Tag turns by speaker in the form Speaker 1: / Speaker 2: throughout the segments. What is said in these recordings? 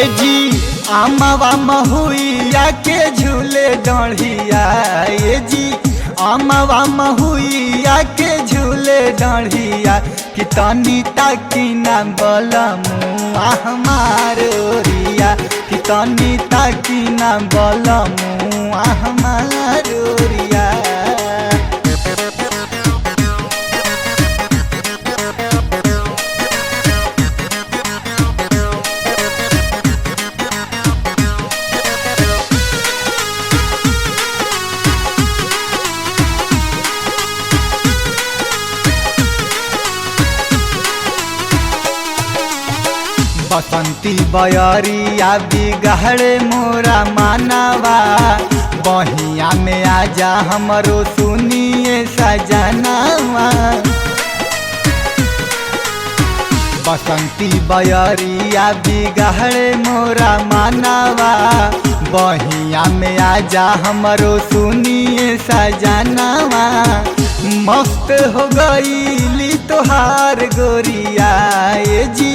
Speaker 1: ए जी आमावा महुइया के झूले डढ़िया। ए जी आमावा महुइया के झूले डढ़िया कि तनी ताकी ना बलमुआ हमार ओरिया कि तनी ताकी ना बलमुआ हमार ओरिया। बसंती बयरिया बिगड़े मोरा मानवा बहिया में आजा हमरो सुनिए सजनवा। बसंती बयरिया बिगड़े मोरा मानवा बहिया में आजा हमरो सुनिए सजनवा। मस्त हो गईली तोहार गोरिया। ए जी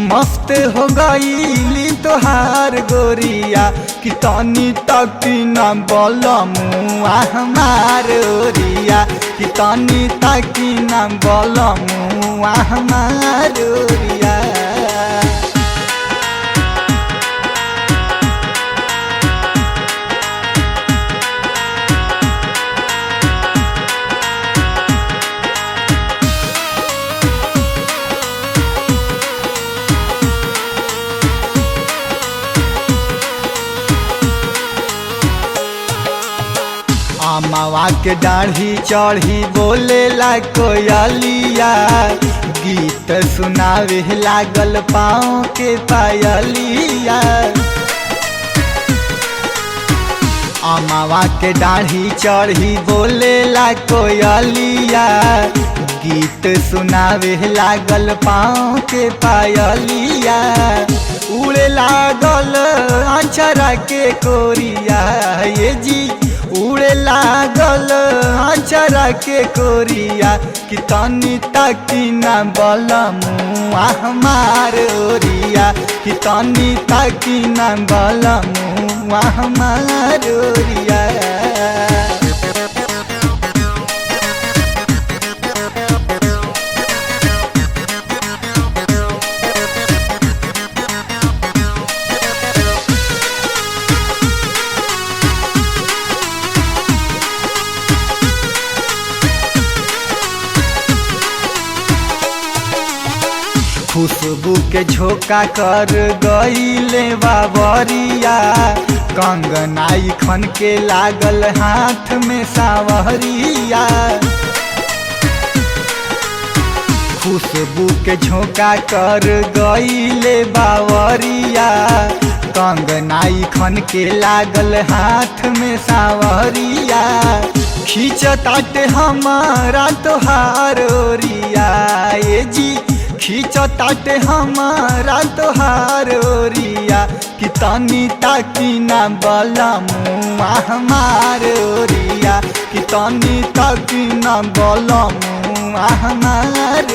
Speaker 1: मस्त हो गईली तोहार गोरिया कि तनी ताकी ना बलमुआ हमार ओरिया कि तनी ताकी ना बलमुआ हमार ओरिया। आमावा के दाढ़ी चढ़ी बोलेला कोयलिया गीत सुनावे लागल पाँव के पायलिया। आमावा के दाढ़ी चढ़ी बोलेला कोयलिया गीत सुनावे लागल पाँव के पायलिया। उड़े लागल अचरा के कोरिया। ये जी उड़े लागल अचरा के कोरिया कि तनी ताकी ना बलमुआ हमार ओरिया कि तनी ताकी ना बलमुआ हमार ओरिया। खुशबू के झोंका कर गईले बाबरिया कंगनाई खन के लागल हाथ में सावरिया। खुशबू के झोंका कर गईले बाबरिया कंगनाई खन के लागल हाथ में सावरिया। खींचताटे हमारा तोहार ओरिया। ए जी खींचताटे हमारा तोहार ओरिया कि तनी ताकी ना बलमुआ हमार ओरिया कि तनी ताकी ना बलमुआ हमार